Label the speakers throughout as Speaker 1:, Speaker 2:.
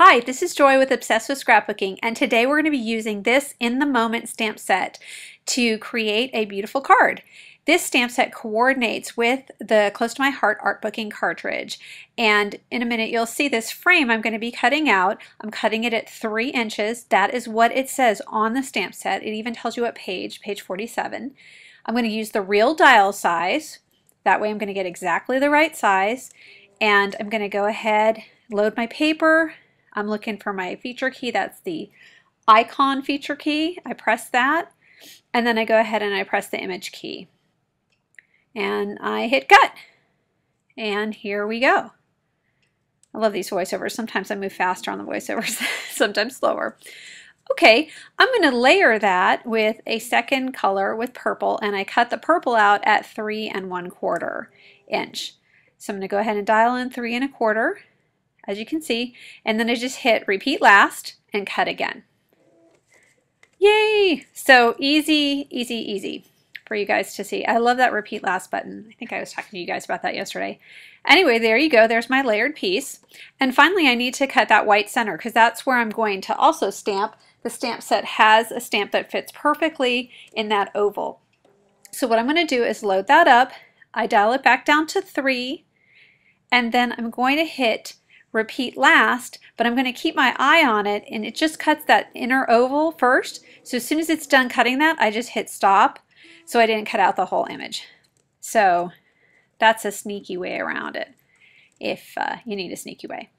Speaker 1: Hi, this is Joy with Obsessed with Scrapbooking, and today we're going to be using this In the Moment stamp set to create a beautiful card. This stamp set coordinates with the Close to My Heart Artbooking cartridge, and in a minute you'll see this frame I'm going to be cutting out. I'm cutting it at 3 inches. That is what it says on the stamp set. It even tells you what page 47. I'm going to use the real dial size. That way I'm going to get exactly the right size, and I'm going to go ahead, load my paper. I'm looking for my feature key. That's the icon feature key. I press that, and then I go ahead and I press the image key. And I hit cut. And here we go. I love these voiceovers. Sometimes I move faster on the voiceovers, sometimes slower. Okay, I'm going to layer that with a second color with purple, and I cut the purple out at 3 1/4 inch. So I'm going to go ahead and dial in 3 1/4. As you can see, and then I just hit repeat last and cut again. Yay! So easy, easy, easy for you guys to see. I love that repeat last button. I think I was talking to you guys about that yesterday. Anyway, there you go. There's my layered piece. And finally, I need to cut that white center because that's where I'm going to also stamp. The stamp set has a stamp that fits perfectly in that oval. So what I'm going to do is load that up. I dial it back down to 3, and then I'm going to hit repeat last, but I'm going to keep my eye on it, and it just cuts that inner oval first. So as soon as it's done cutting that, I just hit stop, so I didn't cut out the whole image. So that's a sneaky way around it, if you need a sneaky way.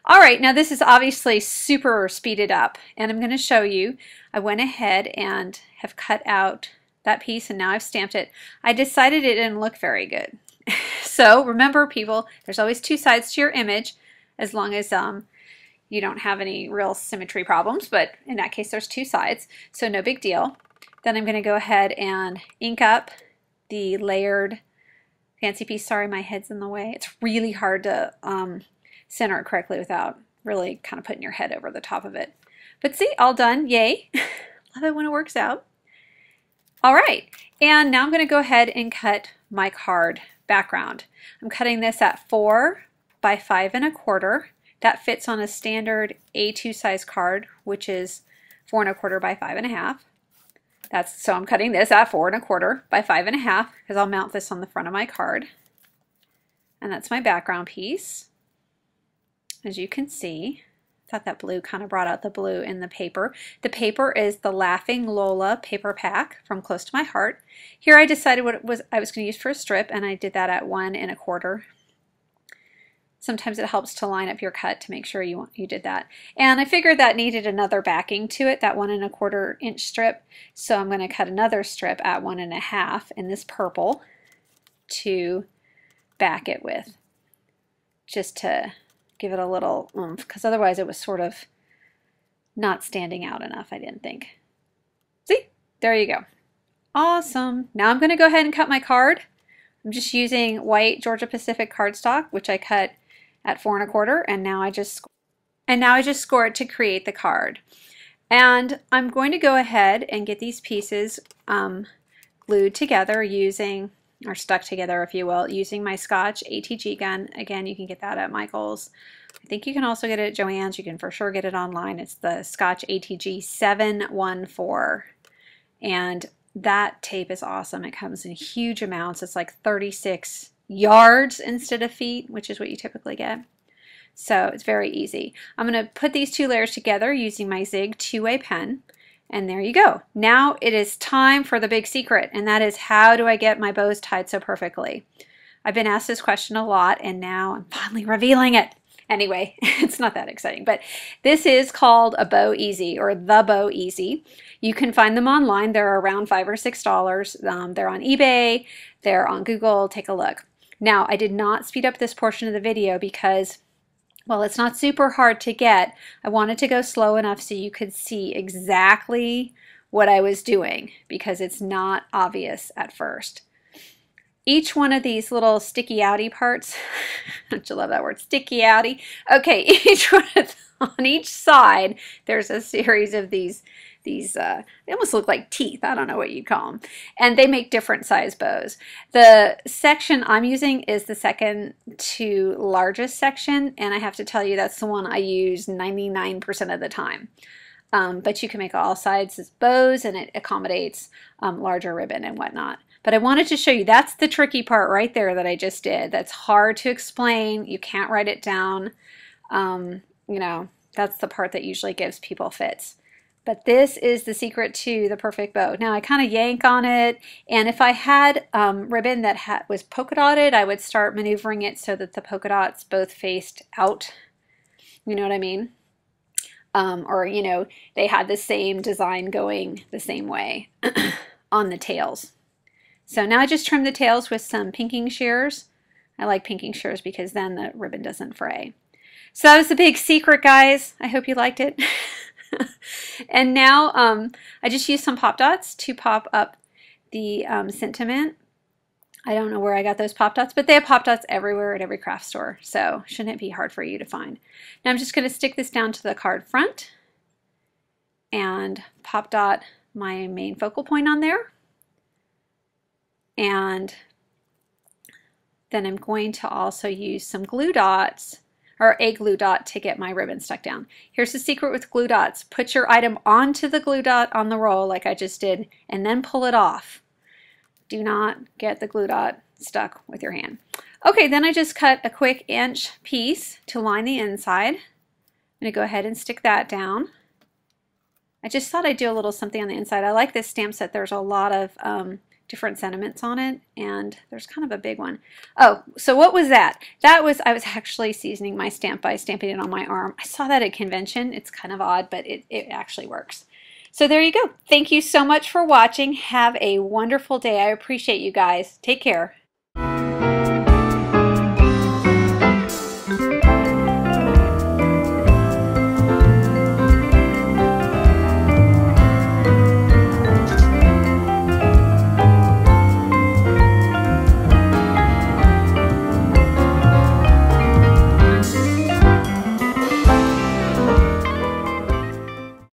Speaker 1: All right, now this is obviously super speeded up, and I'm going to show you. I went ahead and have cut out that piece, and now I've stamped it. I decided it didn't look very good. So remember, people, there's always 2 sides to your image, as long as you don't have any real symmetry problems, but in that case there's 2 sides, so no big deal. Then I'm going to go ahead and ink up the layered fancy piece. Sorry, my head's in the way. It's really hard to center it correctly without really kind of putting your head over the top of it. But see, all done. Yay! Love it when it works out. All right, and now I'm going to go ahead and cut my card background. I'm cutting this at 4 by 5 1/4. That fits on a standard A2 size card, which is 4 1/4 by 5 1/2. So I'm cutting this at 4 1/4 by 5 1/2 because I'll mount this on the front of my card. And that's my background piece. As you can see, I thought that blue kind of brought out the blue in the paper. The paper is the Laughing Lola paper pack from Close to My Heart. Here I decided what I was going to use for a strip, and I did that at 1 1/4. Sometimes it helps to line up your cut to make sure you did that. And I figured that needed another backing to it, that 1 1/4 inch strip. So I'm going to cut another strip at 1 1/2 in this purple to back it with, just to give it a little oomph, because otherwise it was sort of not standing out enough, I didn't think. See? There you go. Awesome. Now I'm going to go ahead and cut my card. I'm just using white Georgia Pacific cardstock, which I cut at 4 1/4, and now I just score it to create the card. And I'm going to go ahead and get these pieces glued together using, or stuck together if you will, using my Scotch ATG gun. Again, you can get that at Michael's. I think you can also get it at Joann's. You can for sure get it online. It's the Scotch ATG 714, and that tape is awesome. It comes in huge amounts. It's like 36 yards instead of feet, which is what you typically get. So it's very easy. I'm going to put these 2 layers together using my Zig 2-way pen, and there you go. Now it is time for the big secret, and that is, how do I get my bows tied so perfectly? I've been asked this question a lot, and now I'm finally revealing it. Anyway, it's not that exciting, but this is called a Bow Easy, or the Bow Easy. You can find them online. They're around $5 or $6. They're on eBay. They're on Google. Take a look. Now, I did not speed up this portion of the video because, well, it's not super hard to get. I wanted to go slow enough so you could see exactly what I was doing, because it's not obvious at first. Each one of these little sticky outy parts, don't you love that word, sticky outy? Okay, on each side, there's a series of these they almost look like teeth. I don't know what you'd call them. And they make different size bows. The section I'm using is the second to largest section, and I have to tell you that's the one I use 99% of the time. But you can make all sizes bows, and it accommodates larger ribbon and whatnot. But I wanted to show you, that's the tricky part right there that I just did. That's hard to explain. You can't write it down. You know, that's the part that usually gives people fits. But this is the secret to the perfect bow. Now I kind of yank on it, and if I had ribbon that was polka dotted, I would start maneuvering it so that the polka dots both faced out. You know what I mean? Or, you know, they had the same design going the same way on the tails. So now I just trim the tails with some pinking shears. I like pinking shears because then the ribbon doesn't fray. So that was the big secret, guys. I hope you liked it. And now I just used some pop dots to pop up the sentiment. I don't know where I got those pop dots, but they have pop dots everywhere at every craft store, so shouldn't it be hard for you to find. Now I'm just going to stick this down to the card front and pop dot my main focal point on there. And then I'm going to also use some glue dots, or a glue dot, to get my ribbon stuck down. Here's the secret with glue dots. Put your item onto the glue dot on the roll like I just did, and then pull it off. Do not get the glue dot stuck with your hand. Okay, then I just cut a quick inch piece to line the inside. I'm going to go ahead and stick that down. I just thought I'd do a little something on the inside. I like this stamp set. There's a lot of different sentiments on it, and there's kind of a big one. Oh, so what was that? That was, I was actually seasoning my stamp by stamping it on my arm. I saw that at convention. It's kind of odd, but it actually works. So there you go. Thank you so much for watching. Have a wonderful day. I appreciate you guys. Take care.